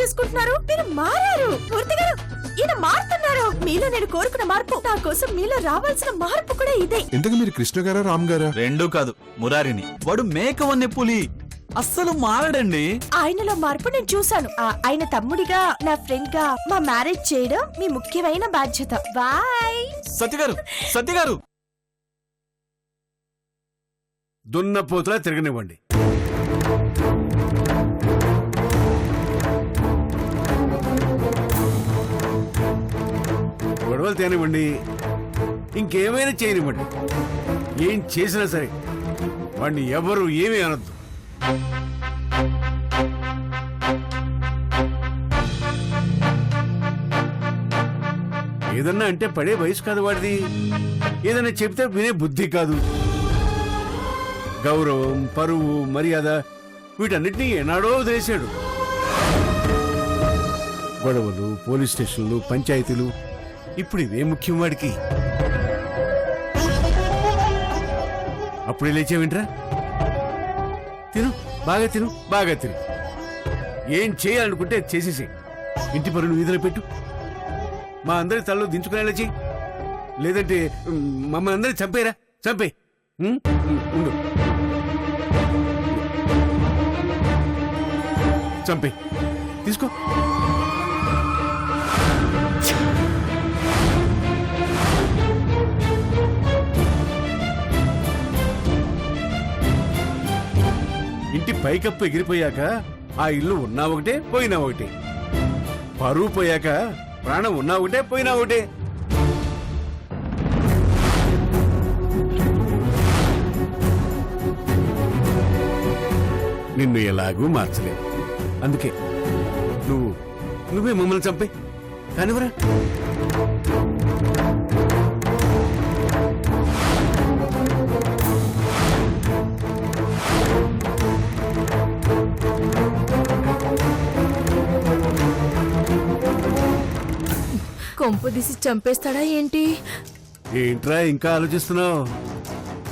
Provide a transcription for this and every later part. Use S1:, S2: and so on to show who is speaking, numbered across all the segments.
S1: చేసుకుంటున్నారు? మీరు మారారు. మూర్తి గారు, ఈయన మారుతున్నారు. మీలో నేను కోరుకున్న మార్పు, నా కోసం మీలో రావాల్సిన మార్పు కూడా ఇదే.
S2: ఇంతకు మీరు కృష్ణ గారా రామ్ గారా?
S3: రెండూ కాదు, మురారిని. వాడు మేకవన్నె పులి, అస్సలు మారడండి.
S1: ఆయనలో మార్పు నేను చూశాను. ఆయన తమ్ముడిగా, నా ఫ్రెండ్ గా మా మ్యారేజ్ చేయడం మీ ముఖ్యమైన బాధ్యత. బాయ్.
S3: సత్య గారు
S4: దున్నపోతులా తిరగనివ్వండి. గొడవలు తేనివ్వండి, ఇంకేమైనా చేయనివ్వండి. ఏం చేసినా సరే వాడిని ఎవరు ఏమీ అనొద్దు. ఏదన్నా అంటే పడే వయసు కాదు వాడిది. ఏదన్నా చెప్తే వినే బుద్ధి కాదు. గౌరవం, పరువు, మర్యాద వీటన్నిటినీ ఎన్నాడో వదిలేశాడు. గొడవలు, పోలీస్ స్టేషన్లు, పంచాయతీలు, ఇప్పుడు ఇవే ముఖ్యం వాడికి. అప్పుడే లేచావేంట్రా? తిను, బాగా తిను, బాగా తిను. ఏం చేయాలనుకుంటే చేసేసి ఇంటి పనులు వీధిలో పెట్టు. మా అందరి తలలో దించుకునేలా చెయ్యి. లేదంటే మమ్మల్ని అందరినీ చంపేరా, చంపే. ఉండు, చంపే, తీసుకో. ఇంటి పైకప్పు ఎగిరిపోయాక ఆ ఇల్లు ఉన్నా ఒకటే, పోయినా ఒకటే. పరువు పోయాక ప్రాణం ఉన్నా ఒకటే, పోయినా ఒకటే. నిన్ను ఎలాగూ మార్చలేదు. అందుకే నువ్వే మమ్మల్ని చంపే. కానివరా.
S1: కొంపు తీసి చంపేస్తాడా ఏంటి?
S4: ఏంట్రా ఇంకా ఆలోచిస్తున్నావు?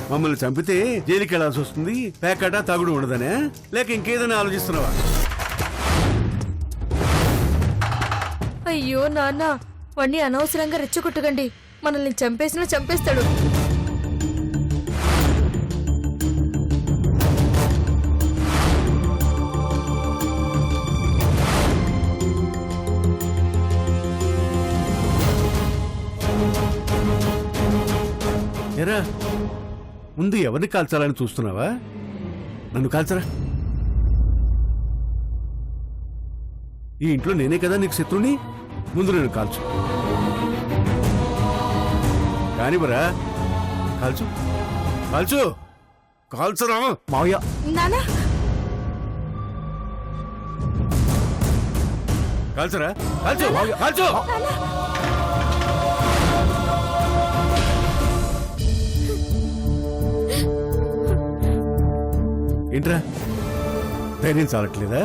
S4: మమ్మల్ని చంపితే జైలుకి వెళ్లాల్సి వస్తుంది, పేకాట తాగుడు ఉండదనే, లేక ఇంకేదైనా ఆలోచిస్తున్నావా?
S1: అయ్యో నాన్న, వాణ్ణి అనవసరంగా రెచ్చగొట్టకండి. మనల్ని చంపేసినా చంపేస్తాడు.
S4: ఎరా, ముందు ఎవరిని కాల్చాలని చూస్తున్నావా? నన్ను కాల్చరా. ఈ ఇంట్లో నేనే కదా నీకు శత్రుని. ముందు నేను కాల్చు. కానివరా, కాల్చు, కాల్చు, కాల్చరా.
S3: మావయ్య,
S1: నానా,
S4: కాల్చరా, కాల్చు, కాల్చు. ఏంట్రా, ధైర్యం చాలట్లేదా?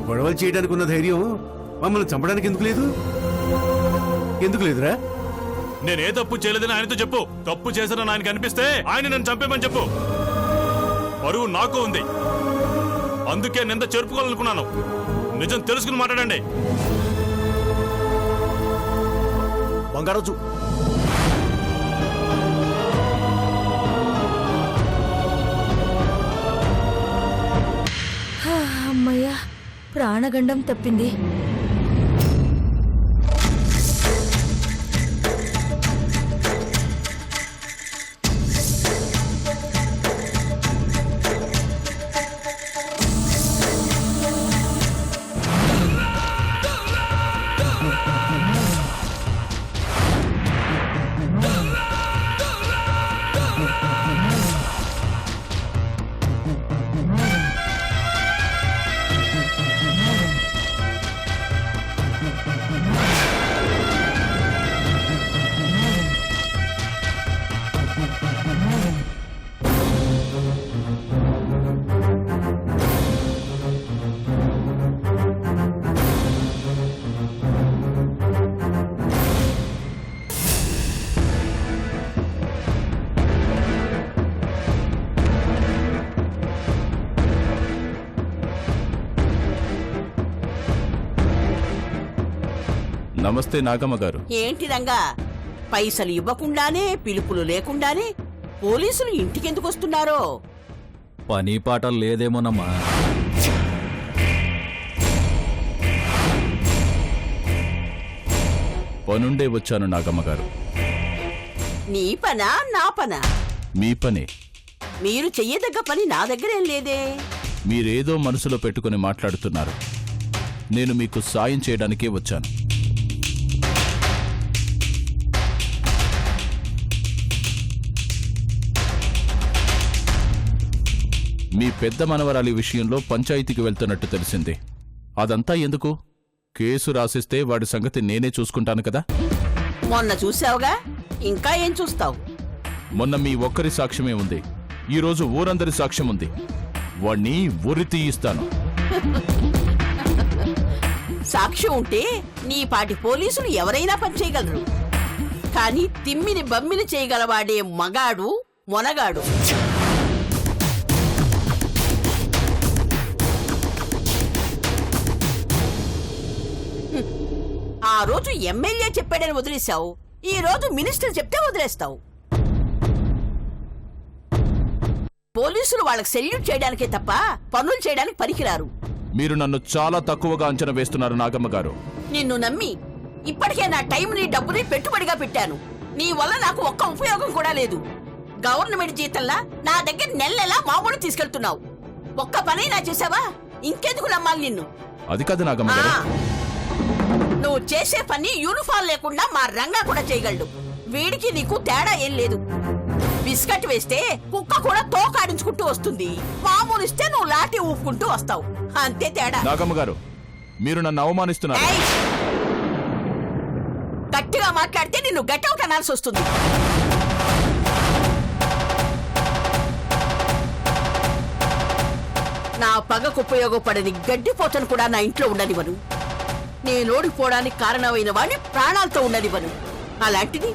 S4: గొడవలు చేయడానికి ఉన్న ధైర్యం మమ్మల్ని చంపడానికి ఎందుకు లేదు? ఎందుకు లేదురా?
S5: నేనే తప్పు చేయలేదని ఆయనతో చెప్పు. తప్పు చేశానని ఆయనకి అనిపిస్తే ఆయన నన్ను చంపేమని చెప్పు. పరువు నాకు ఉంది, అందుకే నింద చెరుపుకోవాలనుకున్నాను. నిజం తెలుసుకుని మాట్లాడండి.
S3: బంగారాజు,
S1: అమ్మయ్యా, ప్రాణగండం తప్పింది.
S6: నమస్తే నాగమ్మ గారు.
S7: ఏంటి రంగా, పైసలు ఇవ్వకుండానే పిలుపులు లేకుండానే పోలీసులు ఇంటికెందుకు వస్తున్నారో?
S3: పని పాట లేదేమోనమ్మా.
S6: పనుండే వచ్చాను నాగమ్మ గారు.
S7: నీ పనా నా పనా?
S6: మీ పనే.
S7: మీరు చెయ్యదగ్గ పని నా దగ్గరేం లేదే.
S6: మీరేదో మనసులో పెట్టుకుని మాట్లాడుతున్నారు. నేను మీకు సాయం చేయడానికే వచ్చాను. మీ పెద్ద మనవరాలి విషయంలో పంచాయతీకి వెళ్తున్నట్టు తెలిసింది. అదంతా ఎందుకు? కేసు రాసిస్తే వాడి సంగతి నేనే చూసుకుంటాను కదా.
S7: మొన్న చూసావుగా, ఇంకా ఏం చూస్తావు?
S6: మొన్న మీ ఒక్కరి సాక్ష్యమే ఉంది. ఈరోజు ఊరందరి సాక్ష్యం ఉంది. వాణ్ణి ఉరి తీయిస్తాను.
S7: సాక్ష్యం ఉంటే నీ పాటి పోలీసులు ఎవరైనా పనిచేయగలరు. కానీ తిమ్మిని బమ్మిని చేయగలవాడే మగాడు మొనగాడు. ఆ రోజు ఎమ్మెల్యే చెప్పాడని వదిలేశావు, ఈ రోజు మినిస్టర్ చెప్తే వదిలేస్తావు. పోలీసులు వాళ్ళకి సెల్యూట్ చేయడానికే తప్ప పనులు చేయడానికి పనికిరారు.
S6: మీరు నన్ను చాలా తక్కువగా అంచనా వేస్తున్నారు నాగమ్మ గారు.
S7: నిన్ను నమ్మి ఇప్పటికే నా టైంని డబ్బుని పెట్టుబడిగా పెట్టాను. నీ వల్ల నాకు ఒక్క ఉపయోగం కూడా లేదు. గవర్నమెంట్ జీతంలా నా దగ్గర నెలలా మామూలు తీసుకెళ్తున్నావు. ఒక్క పనైనా చేసావా? ఇంకెందుకు నమ్మాలి నిన్ను?
S6: అది కాదు నాగమ్మ గారు.
S7: నువ్వు చేసే పని యూనిఫామ్ లేకుండా మా రంగా కూడా చేయగలడు. వీడికి నీకు తేడా ఏం లేదు. బిస్కెట్ వేస్తే కుక్క కూడా తోకాడించుకుంటూ వస్తుంది. మామూలు ఇస్తే నువ్వు లాఠీ ఊపుకుంటూ వస్తావు. అంతే తేడా.
S6: నాగమ్మ గారు, మీరు నన్ను అవమానిస్తున్నారు.
S7: ఏయ్! గట్టిగా మాట్లాడితే నిన్ను గట్అవుట్ అనాల్సి వస్తుంది. నా పగకు ఉపయోగపడని గడ్డిపోతను కూడా నా ఇంట్లో ఉండనివ్వను. నేనోడిపోవడానికి కారణమైన వాడిని ప్రాణాలతో ఉండనివ్వను. అలాంటిది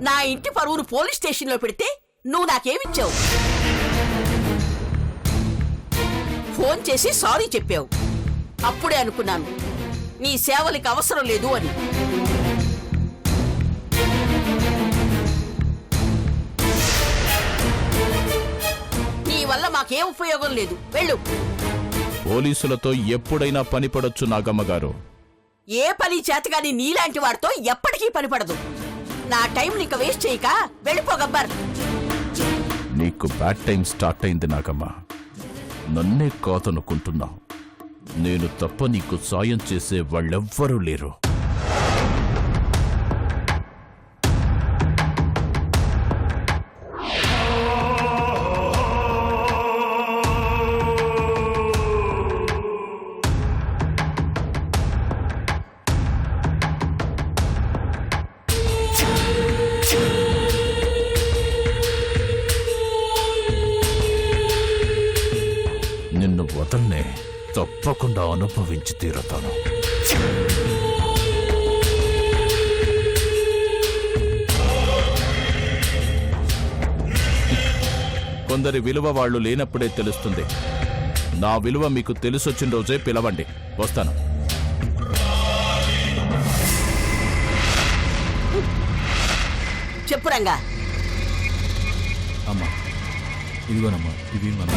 S7: నా ఇంటి పరువును పోలీస్ స్టేషన్లో పెడితే నువ్వు నాకేమిచ్చావు? ఫోన్ చేసి సారీ చెప్పావు. అప్పుడే అనుకున్నాను నీ సేవలకి అవసరం లేదు అని. నీ వల్ల మాకేం ఉపయోగం లేదు. వెళ్ళు.
S6: పోలీసులతో ఎప్పుడైనా పని పడొచ్చు నాగమ్మ గారు.
S7: ఏ పని చేతగాని నీలాంటి వాడితో ఎప్పటికీ పనిపడదు. నా టైం నీకు వేస్ట్ చేయక వెళ్ళిపో గబ్బర్.
S6: నీకు బ్యాడ్ టైం స్టార్ట్ అయింది నాగమ్మ. నన్నే కాదనుకుంటున్నావు. నేను తప్ప నీకు సాయం చేసే వాళ్ళెవ్వరూ లేరు. నిన్ను వదల్నే, తప్పకుండా అనుభవించి తీరుతాను. కొందరి విలువ వాళ్ళు లేనప్పుడే తెలుస్తుంది. నా విలువ మీకు తెలిసొచ్చిన రోజే పిలవండి, వస్తాను.
S7: చెప్పు రంగా.
S3: అమ్మా ఇదిగోనమ్మా, ఇవి మనం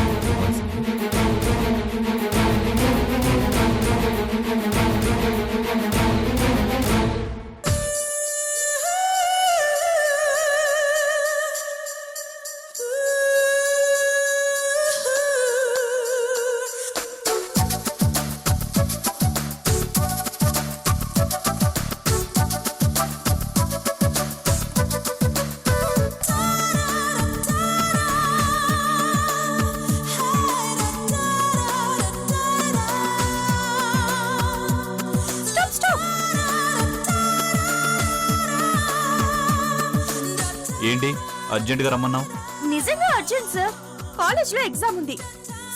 S3: ఏంటి అర్జెంటుగా రమ్మన్నావు?
S1: నిజంగా అర్జెంట్ సార్. కాలేజ్ లో ఎగ్జామ్ ఉంది.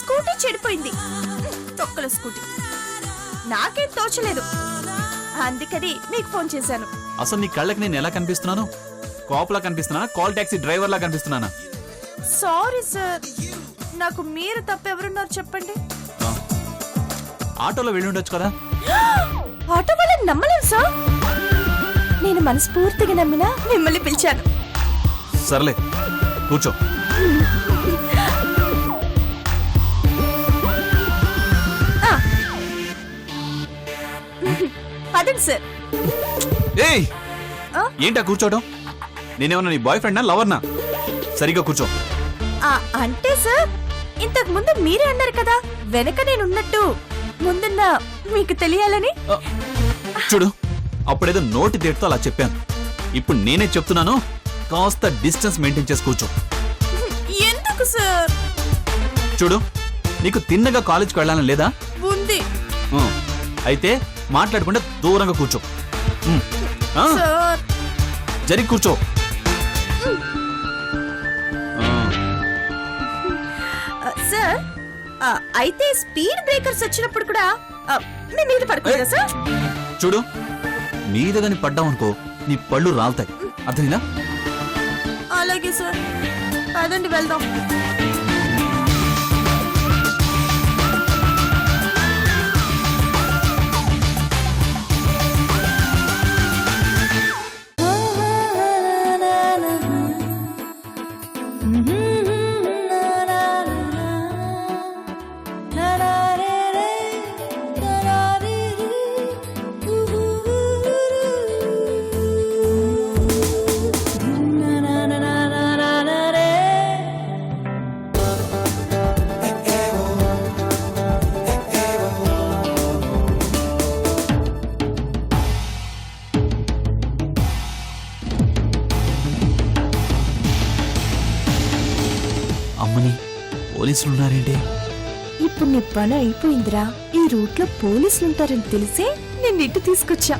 S1: స్కూటీ చెడిపోయింది. తొక్కల స్కూటీ. నాకేం తోచలేదు. అందుకని మీకు ఫోన్ చేశాను.
S3: అసలు నీ కళ్ళకి నేను ఎలా కనిపిస్తున్నాను? కాపులా కనిపిస్తున్నా, కాల్ టాక్సీ డ్రైవర్ లా కనిపిస్తున్నానా?
S1: Sorry sir. నాకు మీరు తప్ప ఎవరున్నారు చెప్పండి.
S3: ఆటోలో వెళ్ళి ఉండొచ్చు కదా.
S1: ఆటో వాళ్ళని నమ్మలేం సార్. నేను మనస్ఫూర్తిగా నమ్మినా మిమ్మల్ని పిలిచాను.
S3: సర్లే కూర్చో.
S1: పదండి సార్.
S3: ఏయ్
S1: ఆ?
S3: ఏంటా కూర్చోవడం? నేనేమన్నా నీ బాయ్ ఫ్రెండా లవర్నా? సరిగ్గా కూర్చో.
S1: అంటే సార్ ఇంతకు ముందు మీరే అన్నారు కదా వెనక నేను ఉన్నట్టు ముందున్న మీకు తెలియాలని.
S3: చూడు, అప్పుడేదో నోటి తేటుతో అలా చెప్పాను. ఇప్పుడు నేనే చెప్తున్నాను, కాస్త డిస్టెన్స్ మెయింటైన్ చేసి కూర్చో.
S1: ఎందుకు సార్?
S3: చూడు, నీకు తిన్నగా కాలేజ్కి వెళ్ళాలని లేదా?
S1: ఉంది
S3: ఆ, అయితే మాట్లాడకుండా దూరంగా కూర్చో. ఆ,
S1: సార్.
S3: జరిగి కూర్చో.
S1: సార్ అయితే స్పీడ్ బ్రేకర్స్ వచ్చినప్పుడు కూడా మీ మీద పడుకుందా సార్?
S3: చూడు, మీదగాని పడ్డావనుకో నీ పళ్ళు రాలుతాయి. అర్థమైందా?
S1: అలాగే సార్. పదండి వెళ్దాం.
S3: అమ్మని, పోలీసులు ఉన్నారేంటి?
S1: ఇప్పుడు నీ పని అయిపోయిందిరా. ఈ రూట్ లో పోలీసులు ఉంటారని తెలిసే నేను ఇంటి తీసుకొచ్చా.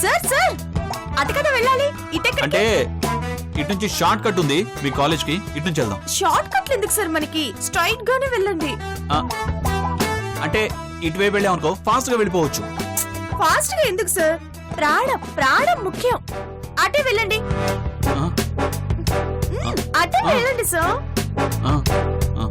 S1: సార్ సార్ అది కదా వెళ్ళాలి. ఇటెక్కడికి?
S3: అంటే ఇటు నుంచి షార్ట్ కట్ ఉంది మీ కాలేజ్ కి, ఇటు నుంచి వెళ్దాం.
S1: షార్ట్ కట్లు ఎందుకు సార్ మనకి? స్ట్రైట్ గానే వెళ్ళండి.
S3: ఆ, అంటే ఇటువైపు వెళ్ళామనుకో ఫాస్ట్ గా వెళ్ళిపోవచ్చు.
S1: ఫాస్ట్ గా ఎందుకు సార్? ప్రాణం ప్రాణం ముఖ్యం. అటే వెళ్ళండి.
S3: ఆ,
S1: అటే వెళ్ళండి సార్.
S3: ఆ, ఆ.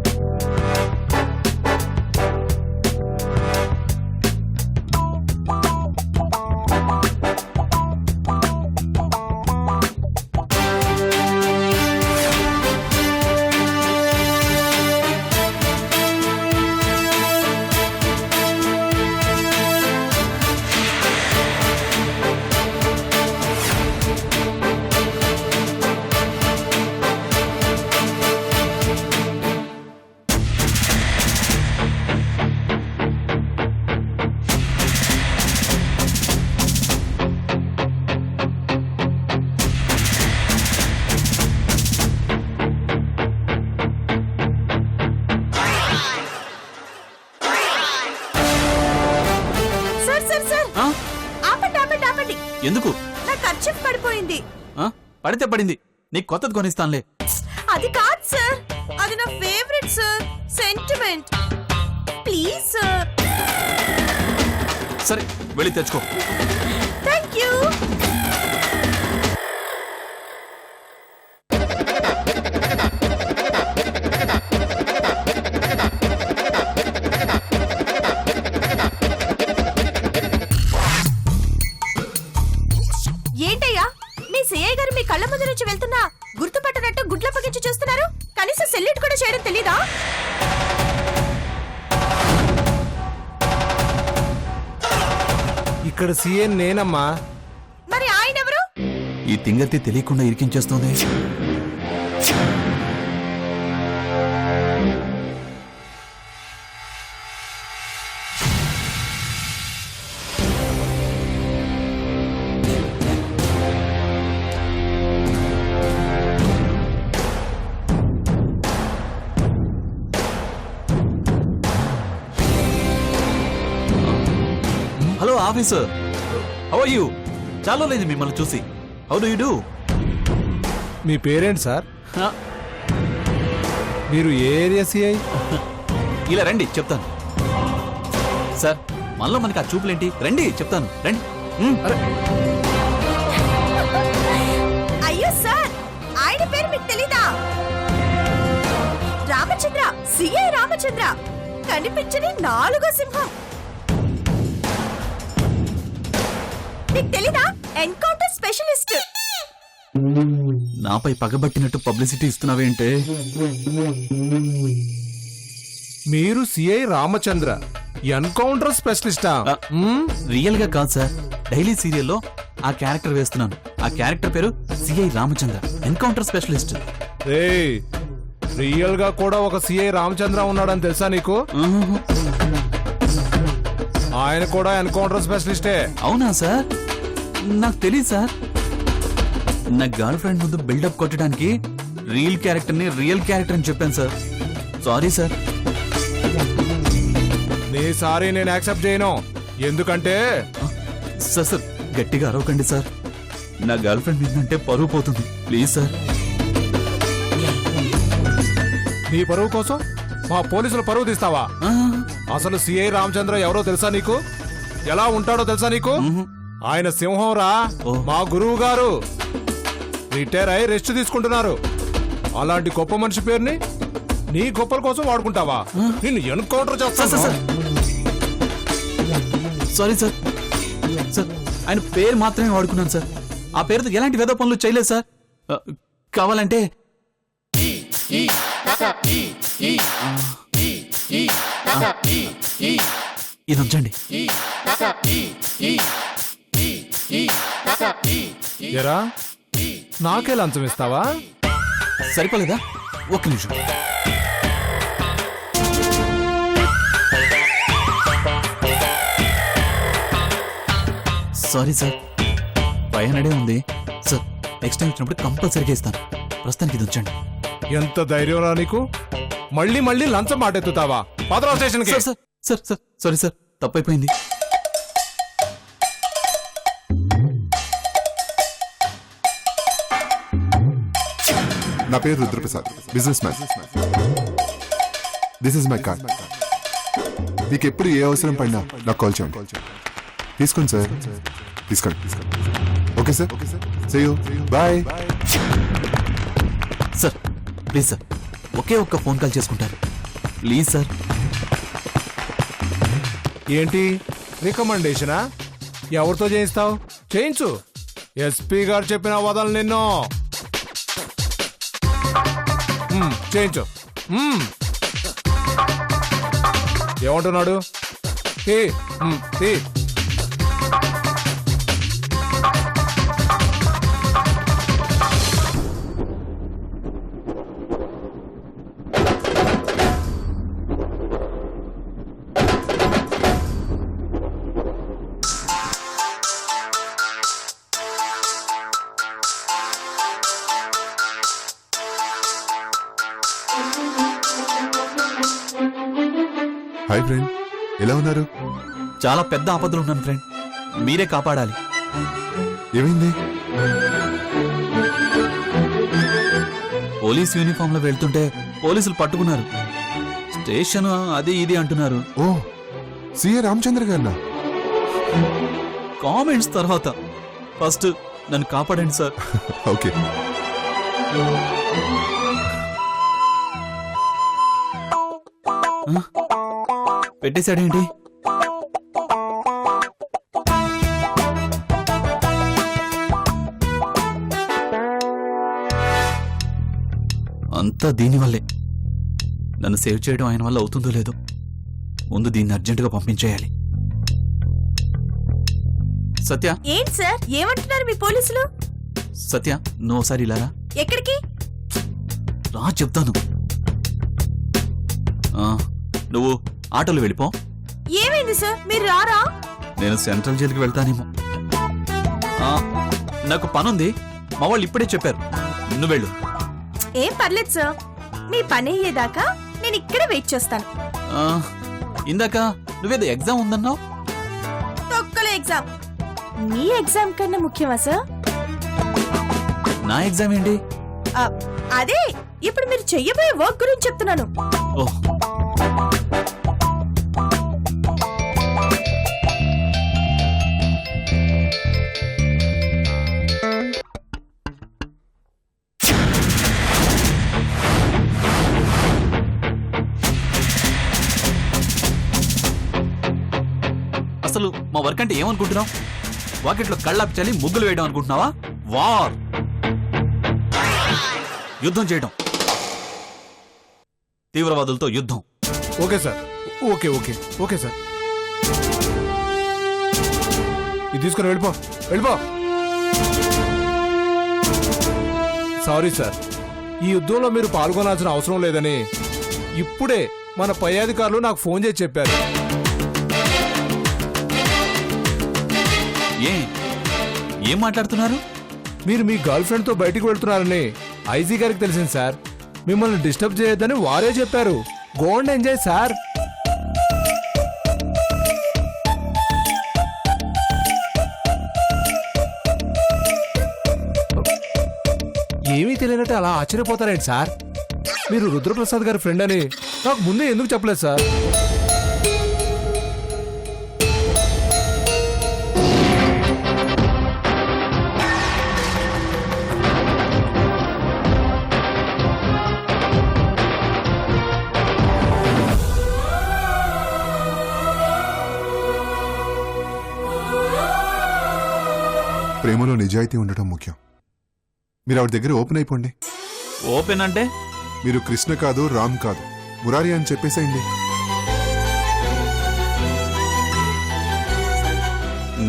S1: సార్ సార్ సార్
S3: ఆ?
S1: ఆపండి ఆపండి ఆపండి.
S3: ఎందుకు?
S1: నా ఖర్చు పడిపోయింది.
S3: ఆ? పడితే పడింది, నీకు కొత్తది కొనిస్తానులే.
S1: అది కాదు సార్, అది నా favourite sir. Sentiment. Please sir.
S3: సరే వెళ్ళి తెచ్చుకో.
S1: Thank you. ఏంటయ్యా మీ సిఐ గారు మీ కళ్ళ ముందు నుంచి వెళ్తున్నా గుర్తుపట్టనట్టు గుడ్ల పగించి చూస్తున్నారు? కనీసం సెల్యూట్ కూడా చేయడం తెలీదా?
S8: ఇక్కడ సీఎన్ నేనమ్మా.
S1: మరి ఆయన ఎవరు?
S3: ఈ తింగర్తి తెలియకుండా ఇరికించేస్తోంది. Hello officer, how are you? చాలా లేదు మిమ్మల్ని చూసి. How do you do?
S8: మీ పేరేంటి సార్? మీరు ఏ ఏరియా సిఐ?
S3: ఇలా రండి చెప్తాను. సార్ మనలో మనకి ఆ చూపులేంటి? రండి చెప్తాను, రండి.
S8: అరే
S1: అయ్యో సార్, ఆయన పేరు మీకు తెలీదా? రామచంద్ర, సిఐ రామచంద్ర. కనిపించని 4వ సింహం. నీకు తెలీదా? Encounter specialist.
S3: నాపై పగబట్టినట్టు పబ్లిసిటీ ఇస్తున్నావేంటే?
S8: మీరు సిఐ రామచంద్ర ఎన్కౌంటర్ స్పెషలిస్టా?
S3: రియల్ గా కాదు సార్, డైలీ సీరియల్లో ఆ క్యారెక్టర్ వేస్తున్నాను. ఆ క్యారెక్టర్ పేరు సిఐ రామచంద్ర, ఎన్కౌంటర్ స్పెషలిస్ట్.
S8: ఏయ్, రియల్ గా కూడా ఒక సిఐ రామచంద్ర ఉన్నాడని తెలుసా నీకు? ఆయన కూడా ఎన్కౌంటర్ స్పెషలిస్టే.
S3: అవునా సార్? నాకు తెలియదు సార్. నా గర్ల్ ఫ్రెండ్ ముందు బిల్డప్ కొట్టడానికి రియల్ క్యారెక్టర్ ని రియల్ క్యారెక్టర్ అని చెప్పాను సార్. Sorry sir.
S8: నీ సారీ నేను యాక్సెప్ట్ చేయను. ఎందుకంటే
S3: సార్ సార్ గట్టిగా అరవకండి సార్. నా గర్ల్ ఫ్రెండ్ ఏంటంటే పరువు పోతుంది. Please sir.
S8: నీ పరువు కోసం మా పోలీసులు పరువు తీస్తావా?
S3: ఆ,
S8: అసలు సిఐ రామచంద్ర ఎవరో తెలుసా నీకు? ఎలా ఉంటాడో తెలుసా నీకు? ఆయన సింహం రా,
S3: ఓ.
S8: మా గురువు గారు. రిటైర్ అయి రెస్ట్ తీసుకుంటున్నారు. అలాంటి గొప్ప మనిషి పేరుని నీ గొప్పల కోసం వాడుకుంటావా? నిన్ను ఎన్కౌంటర్
S3: సార్ సార్
S8: చేస్తా.
S3: Sir sorry sir. సార్ ఆయన పేరు మాత్రమే వాడుకున్నాను సార్. ఆ పేరుతో ఎలాంటి వేద పనులు చేయలేదు సార్. కావాలంటే ఇది ఉంచండి.
S8: ఎరా, నాకే లంచం ఇస్తావా?
S3: సరిపోలేదా? ఒక్క నిమిషం. సారీ సార్, 500 ఉంది సార్. నెక్స్ట్ టైం వచ్చినప్పుడు కంపల్సరీగా ఇస్తాను. ప్రస్తుతానికి ఇది ఉంచండి.
S8: ఎంత ధైర్యం రా నీకు? మళ్ళీ మళ్ళీ లంచం మాటెత్తుతావా? పదరా స్టేషన్ కి.
S3: Sir sir sir sir sorry sir, తప్పైపోయింది.
S2: నా పేరు Rudraprasad, businessman. This is my card. మీకు ఎప్పుడు ఏ అవసరం పడినా నాకు కాల్ చేయండి. తీసుకోండి సార్, తీసుకోండి. Okay sir, see you, bye.
S3: Sir please sir, ఒకే ఒక్క ఫోన్ కాల్ చేసుకుంటారు ప్లీజ్ సార్.
S8: ఏంటి రికమెండేషనా? ఎవరితో చేయిస్తావు? చేయించు. ఎస్పీ గారు చెప్పిన వదలు నిన్ను. చేయించు. ఏమంటున్నాడు? తీ.
S2: హాయ్ ఫ్రెండ్, ఎలా ఉన్నారు?
S3: చాలా పెద్ద ఆపదలు ఉన్నాను ఫ్రెండ్, మీరే కాపాడాలి.
S2: ఏమైంది?
S3: పోలీస్ యూనిఫామ్ లో వెళ్తుంటే పోలీసులు పట్టుకున్నారు. స్టేషన్ అది ఇది అంటున్నారు.
S2: ఓ, సిఏ రామచంద్ర గారినా?
S3: కామెంట్స్ తర్వాత ఫస్ట్ నన్ను కాపాడండి సార్.
S2: ఓకే.
S3: పెట్టేశాడేంటి? అంతా దీనివల్లే. నన్ను సేవ్ చేయడం ఆయన వల్ల అవుతుందో లేదో. ముందు దీన్ని అర్జెంటుగా పంపించేయాలి. సత్య.
S1: ఏంటి సార్, ఏమంటున్నారు మీ పోలీసులు?
S3: సత్య, నువ్వు ఒకసారి ఇలా రా.
S1: ఎక్కడికి?
S3: రా చెప్తాను. నువ్వు ఆటోలో వెళ్ళిపో.
S1: ఏమైంది సార్, మీరు రారా?
S3: నేను సెంట్రల్ జైలుకి వెళ్తానేమో. నాకు పనుంది, మా వాళ్ళు ఇప్పుడే చెప్పారు. నువ్వు వెళ్ళు.
S1: ఏం పర్లేదు సార్, మీ పని అయ్యేదాకా నేను ఇక్కడే వెయిట్ చేస్తాను.
S3: ఇందాక నువ్వేదో ఎగ్జామ్ ఉందన్నావు.
S1: తొక్కల ఎగ్జామ్ మీ ఎగ్జామ్ కన్నా ముఖ్యమా సార్?
S3: నా ఎగ్జామ్ ఏంటి?
S1: అదే ఇప్పుడు మీరు చెయ్యబోయే వర్క్ గురించి చెప్తున్నాను.
S3: ఓహ్, అసలు మా వర్క్ అంటే ఏమనుకుంటున్నావు? వాకిట్లో కళ్ళాపి చల్లి ముగ్గులు వేయడం అనుకుంటున్నావా? వార్, యుద్ధం చేయడం, తీవ్రవాదులతో యుద్ధం.
S8: Okay sir, okay okay okay sir. ఇది తీసుకుని వెళ్ళిపో, వెళ్ళిపో. సారీ సార్, ఈ యుద్ధంలో మీరు పాల్గొనాల్సిన అవసరం లేదని ఇప్పుడే మన పై అధికారులు నాకు ఫోన్ చేసి చెప్పారు.
S3: ఏం మాట్లాడుతున్నారు?
S8: మీరు మీ గర్ల్ ఫ్రెండ్ తో బయటికి వెళ్తున్నారని ఐజీ గారికి తెలిసింది సార్. మిమ్మల్ని డిస్టర్బ్ చేయొద్దని వారే చెప్పారు. Go and enjoy sir. ఏమీ తెలియనట్టు అలా ఆశ్చర్యపోతారేంటి సార్? మీరు రుద్రప్రసాద్ గారి ఫ్రెండ్ అని నాకు ముందే ఎందుకు చెప్పలేదు సార్?
S2: ప్రేమలో నిజాయితీ ఉండటం ముఖ్యం. మీరు ఆవిడ దగ్గర ఓపెన్ అయిపోండి.
S3: ఓపెన్ అంటే?
S2: మీరు కృష్ణ కాదు, రామ్ కాదు, మురారి అని చెప్పేసేయండి.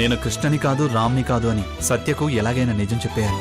S3: నేను కృష్ణని కాదు, రామ్ని కాదు అని సత్యకు ఎలాగైనా నిజం చెప్పేయాలి.